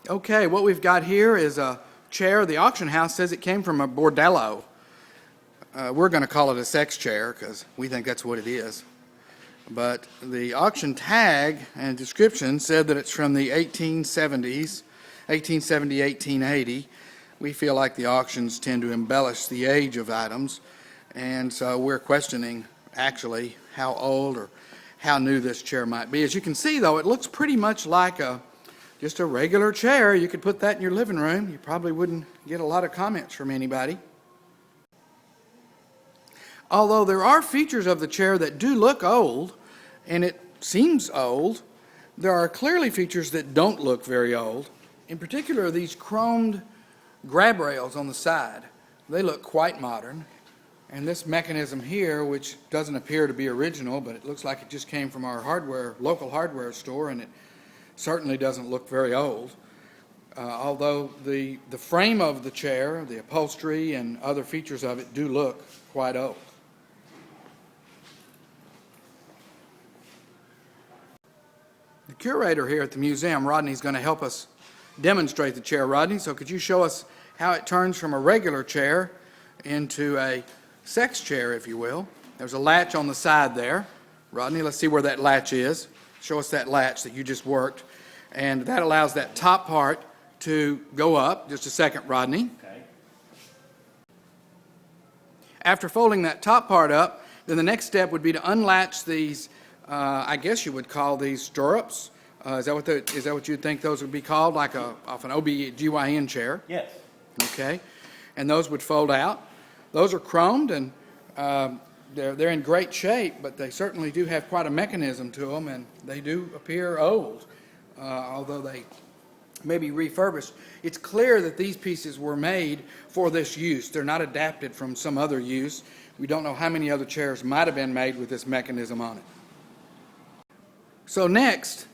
Okay, what we've got here is a chair. The auction house says it came from a bordello. We're going to call it a sex chair because we think that's what it is. But the auction tag and description said that it's from the 1870s, 1870, 1880. We feel like the auctions tend to embellish the age of items, and so we're questioning actually how old or how new this chair might be. As you can see, though, it looks pretty much like just a regular chair. You could put that in your living room. You probably wouldn't get a lot of comments from anybody. Although there are features of the chair that do look old, and it seems old, there are clearly features that don't look very old. In particular, these chromed grab rails on the side. They look quite modern. And this mechanism here, which doesn't appear to be original, but it looks like it just came from our local hardware store, and it certainly doesn't look very old. Although the frame of the chair, the upholstery, and other features of it do look quite old. The curator here at the museum, Rodney, is going to help us demonstrate the chair. Rodney, so could you show us how it turns from a regular chair into a sex chair, if you will? There's a latch on the side there. Rodney, let's see where that latch is. Show us that latch that you just worked. And that allows that top part to go up. Just a second, Rodney. Okay. After folding that top part up, then the next step would be to unlatch these, I guess you would call these stirrups. Is that what you'd think those would be called, like off an OB/GYN chair? Yes. Okay. And those would fold out. Those are chromed, and they're in great shape, but they certainly do have quite a mechanism to them, and they do appear old, although they may be refurbished. It's clear that these pieces were made for this use. They're not adapted from some other use. We don't know how many other chairs might have been made with this mechanism on it. So next,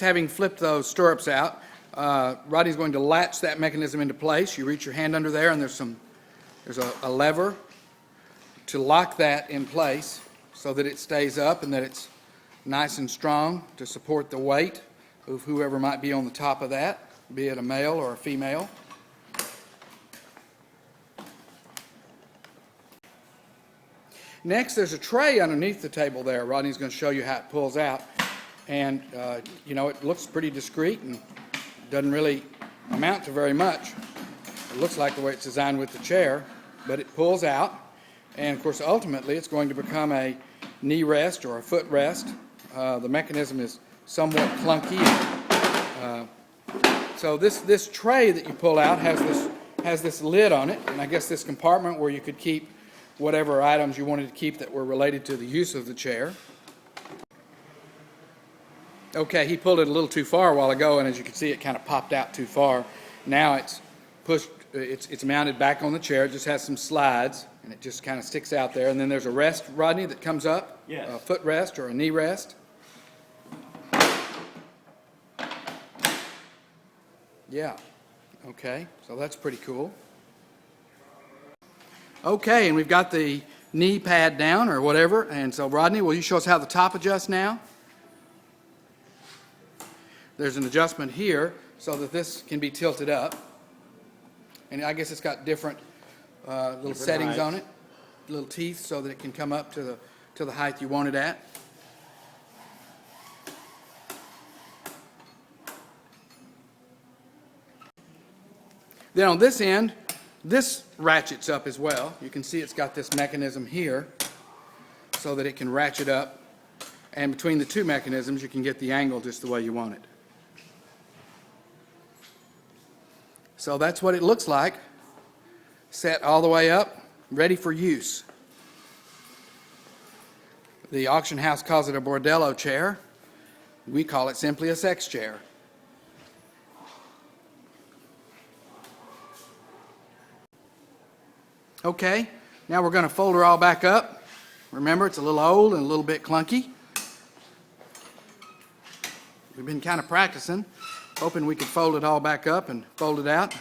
having flipped those stirrups out, Rodney's going to latch that mechanism into place. You reach your hand under there, and there's a lever to lock that in place so that it stays up and that it's nice and strong to support the weight of whoever might be on the top of that, be it a male or a female. Next, there's a tray underneath the table there. Rodney's going to show you how it pulls out. And, it looks pretty discreet and doesn't really amount to very much. It looks like the way it's designed with the chair, but it pulls out. And, of course, ultimately, it's going to become a knee rest or a foot rest. The mechanism is somewhat clunky. So this tray that you pull out has this lid on it, and I guess this compartment where you could keep whatever items you wanted to keep that were related to the use of the chair. Okay, he pulled it a little too far a while ago, and as you can see, it kind of popped out too far. Now it's pushed, it's mounted back on the chair. It just has some slides, and it just kind of sticks out there. And then there's a rest, Rodney, that comes up, yes. A foot rest or a knee rest. Yeah, okay, so that's pretty cool. Okay, and we've got the knee pad down or whatever, and so Rodney, will you show us how the top adjusts now? There's an adjustment here so that this can be tilted up. And I guess it's got different little settings on it, little teeth so that it can come up to the height you want it at. Then on this end, this ratchets up as well. You can see it's got this mechanism here so that it can ratchet up. And between the two mechanisms, you can get the angle just the way you want it. So that's what it looks like, set all the way up, ready for use. The auction house calls it a bordello chair. We call it simply a sex chair. Okay, now we're going to fold her all back up. Remember, it's a little old and a little bit clunky. We've been kind of practicing, hoping we could fold it all back up and fold it out,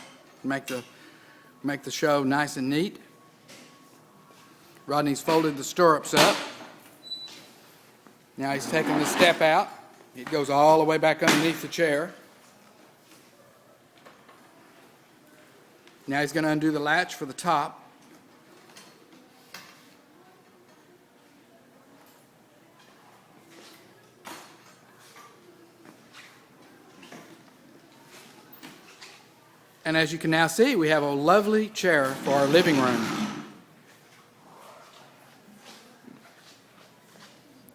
make the show nice and neat. Rodney's folded the stirrups up. Now he's taking the step out. It goes all the way back underneath the chair. Now he's going to undo the latch for the top. And as you can now see, we have a lovely chair for our living room.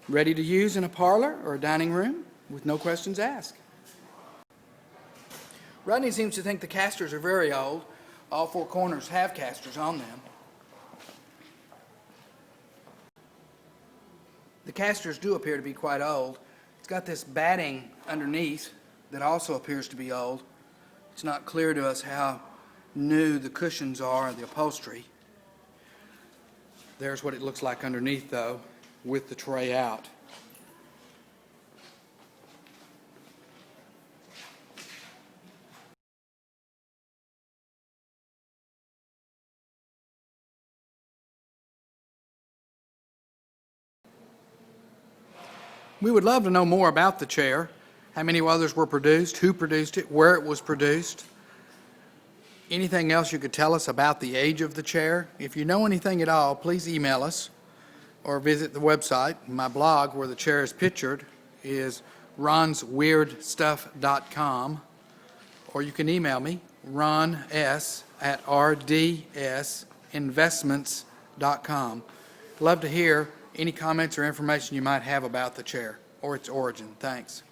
Ready to use in a parlor or a dining room with no questions asked. Rodney seems to think the casters are very old. All four corners have casters on them. The casters do appear to be quite old. It's got this batting underneath that also appears to be old. It's not clear to us how new the cushions are, the upholstery. There's what it looks like underneath, though, with the tray out. We would love to know more about the chair, how many others were produced, who produced it, where it was produced. Anything else you could tell us about the age of the chair? If you know anything at all, please email us or visit the website. My blog, where the chair is pictured, is ronsweirdstuff.com, or you can email me, rons@rdsinvestments.com. Love to hear any comments or information you might have about the chair or its origin. Thanks.